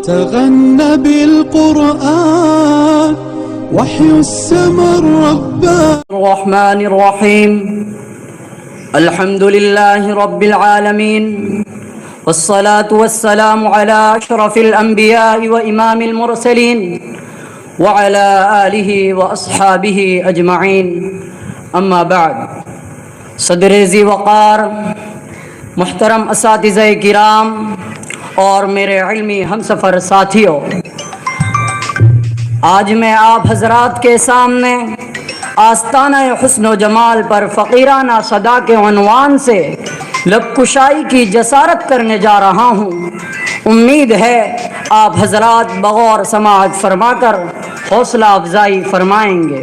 تغنى بالقرآن وحي السماء الرباني الرحمن الرحيم الحمد لله رب العالمين والصلاة والسلام على أشرف الأنبياء وإمام المرسلين وعلى آله وأصحابه أجمعين أما بعد صدر ذی وقار محترم اساتذہ کرام اور میرے علمی ہمسفر ساتھیوں، آج میں آپ حضرات کے سامنے آستانہ حسن و جمال پر فقیرانہ صدا کے عنوان سے لب کشائی کی جسارت کرنے جا رہا ہوں۔ امید ہے آپ حضرات بغور سماعت فرما کر حوصلہ افزائی فرمائیں گے۔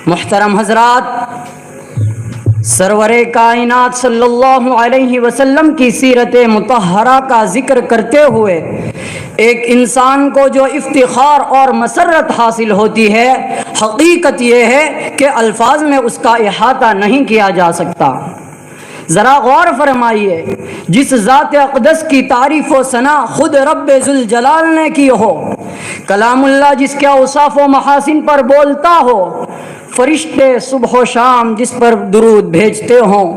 محترم حضرات، سرور کائنات صلی اللہ علیہ وسلم کی سیرت مطہرہ کا ذکر کرتے ہوئے ایک انسان کو جو افتخار اور مسرت حاصل ہوتی ہے، حقیقت یہ ہے کہ الفاظ میں اس کا احاطہ نہیں کیا جا سکتا۔ ذرا غور فرمائیے، جس ذات اقدس کی تعریف و ثنا خود رب ذوالجلال نے کی ہو، کلام اللہ جس کے اوصاف و محاسن پر بولتا ہو، فرشتے صبح و شام جس پر درود بھیجتے ہوں،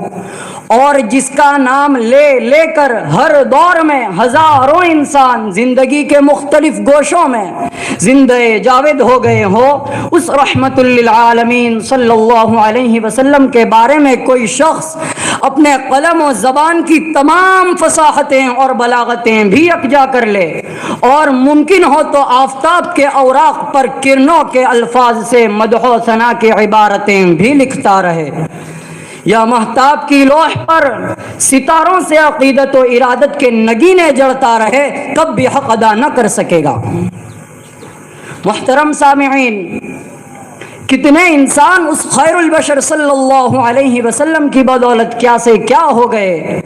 اور جس کا نام لے لے کر ہر دور میں ہزاروں انسان زندگی کے مختلف گوشوں میں زندہ جاوید ہو گئے ہو، اس رحمت للعالمین صلی اللہ علیہ وسلم کے بارے میں کوئی شخص اپنے قلم و زبان کی تمام فصاحتیں اور بلاغتیں بھی یکجا کر لے اور ممکن ہو تو آفتاب کے اوراق پر کرنوں کے الفاظ سے مدح و ثنا کی عبارتیں بھی لکھتا رہے، یا مہتاب کی لوح پر ستاروں سے عقیدت و ارادت کے نگینے جڑتا رہے، کب بھی حق ادا نہ کر سکے گا۔ محترم سامعین، کتنے انسان اس خیر البشر صلی اللہ علیہ وسلم کی بدولت کیا سے کیا ہو گئے۔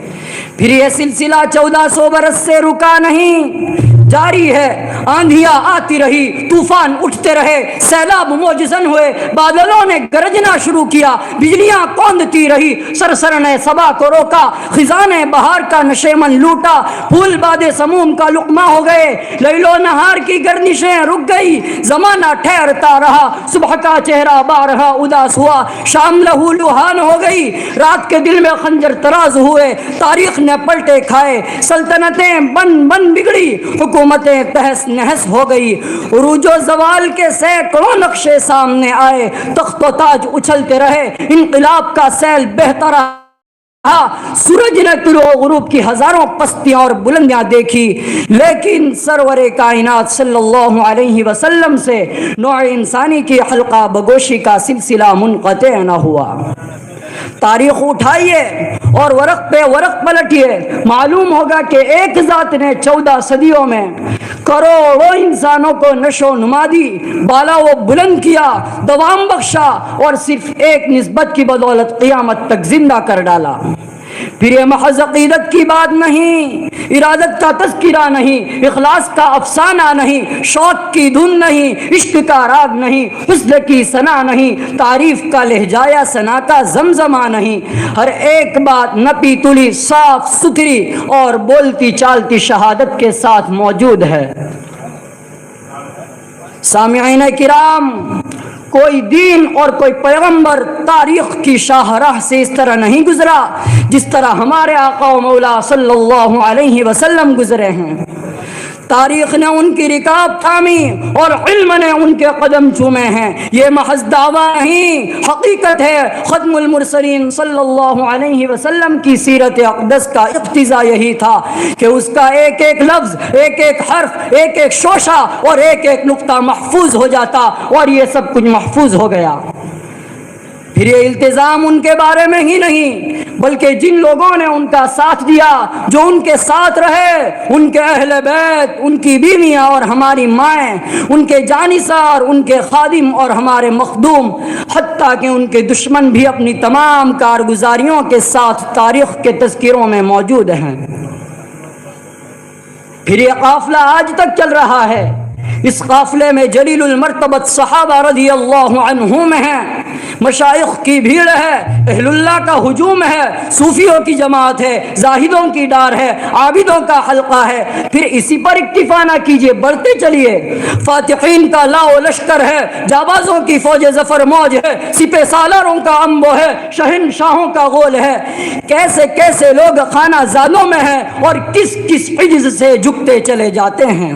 پھر یہ سلسلہ 1400 برس سے رکا نہیں، جاری ہے۔ آندھیاں آتی رہی، طوفان اٹھتے رہے، سیلاب موجزن ہوئے، بادلوں نے گرجنا شروع کیا، بجلیاں کوندتی رہی، سرسر نے صبا کو روکا، خزاں نے بہار کا نشیمن لوٹا، پھول باد سموم کا لقمہ ہو گئے، لیل و نہار کی گردشیں رک گئی، زمانہ ٹھہرتا رہا، صبح کا چہرہ بارہا اداس ہوا، شام لہو لہان ہو گئی، رات کے دل میں خنجر تراز ہوئے، تاریخ نے پلٹے کھائے، سلطنتیں بن بن بگڑی، حکومتیں تہس نہس ہو گئی، عروج و زوال کے سینکڑوں نقشے سامنے آئے، تخت و تاج اچھلتے رہے، انقلاب کا سیل بہتا رہا، سورج نے طلوع و غروب کی ہزاروں پستیاں اور بلندیاں دیکھی، لیکن سرور کائنات صلی اللہ علیہ وسلم سے نوع انسانی کی حلقہ بگوشی کا سلسلہ منقطع نہ ہوا۔ تاریخ اٹھائیے اور ورق پہ ورق پلٹیے، معلوم ہوگا کہ ایک ذات نے 14 صدیوں میں کروڑوں انسانوں کو نشو و نما دی، بالا و بلند کیا، دوام بخشا، اور صرف ایک نسبت کی بدولت قیامت تک زندہ کر ڈالا۔ پھر یہ محض عقیدت کی بات نہیں، ارادت کا تذکرہ نہیں، اخلاص کا افسانہ نہیں، شوق کی دھن نہیں، عشق کا راگ نہیں، حسن کی ثنا نہیں، تعریف کا لہجہ یا ثنا کا زمزمہ نہیں، ہر ایک بات نپی تلی صاف ستھری اور بولتی چالتی شہادت کے ساتھ موجود ہے۔ سامعین کرام، کوئی دین اور کوئی پیغمبر تاریخ کی شاہراہ سے اس طرح نہیں گزرا جس طرح ہمارے آقا و مولا صلی اللہ علیہ وسلم گزرے ہیں۔ تاریخ نے ان کی رکاب تھامی اور علم نے ان کے قدم چومے ہیں، یہ محض دعویٰ نہیں، حقیقت ہے۔ ختم المرسلین صلی اللہ علیہ وسلم کی سیرت اقدس کا اقتضا یہی تھا کہ اس کا ایک ایک لفظ، ایک ایک حرف، ایک ایک شوشہ اور ایک ایک نقطہ محفوظ ہو جاتا، اور یہ سب کچھ محفوظ ہو گیا۔ پھر یہ التزام ان کے بارے میں ہی نہیں بلکہ جن لوگوں نے ان کا ساتھ دیا، جو ان کے ساتھ رہے، ان کے اہل بیت، ان کی بیویاں اور ہماری مائیں، ان کے جانثار، ان کے خادم اور ہمارے مخدوم، حتیٰ کہ ان کے دشمن بھی اپنی تمام کارگزاریوں کے ساتھ تاریخ کے تذکروں میں موجود ہیں۔ پھر یہ قافلہ آج تک چل رہا ہے، اس قافلے میں جلیل المرتبت صحابہ رضی اللہ عنہم ہیں، مشائخ کی بھیڑ ہے، اہل اللہ کا ہجوم ہے، صوفیوں کی جماعت ہے، زاہدوں کی ڈار ہے، عابدوں کا حلقہ ہے۔ پھر اسی پر اکتفا نہ کیجئے، بڑھتے چلیے۔ فاتحین کا لا و لشکر ہے، جابازوں کی فوج ظفر موج ہے، سپہ سالاروں کا امبو ہے، شہنشاہوں کا غول ہے۔ کیسے کیسے لوگ خانہ زادوں میں ہیں اور کس کس عجز سے جھکتے چلے جاتے ہیں۔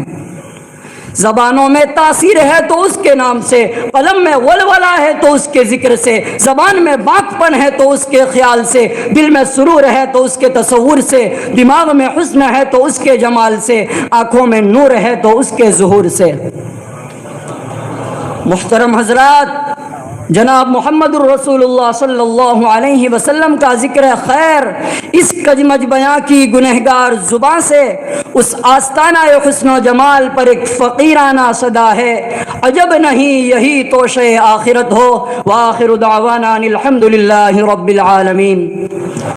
زبانوں میں تاثیر ہے تو اس کے نام سے، قلم میں ولولہ ہے تو اس کے ذکر سے، زبان میں باکپن ہے تو اس کے خیال سے، دل میں سرور ہے تو اس کے تصور سے، دماغ میں حسن ہے تو اس کے جمال سے، آنکھوں میں نور ہے تو اس کے ظہور سے۔ محترم حضرات، جناب محمد الرسول اللہ صلی اللہ علیہ وسلم کا ذکر خیر اس کجمج بیاں کی گنہگار زباں سے اس آستانہ حسن و جمال پر ایک فقیرانہ صدا ہے، عجب نہیں یہی توشے آخرت ہو۔ وآخر دعوانا الحمد للہ رب العالمین۔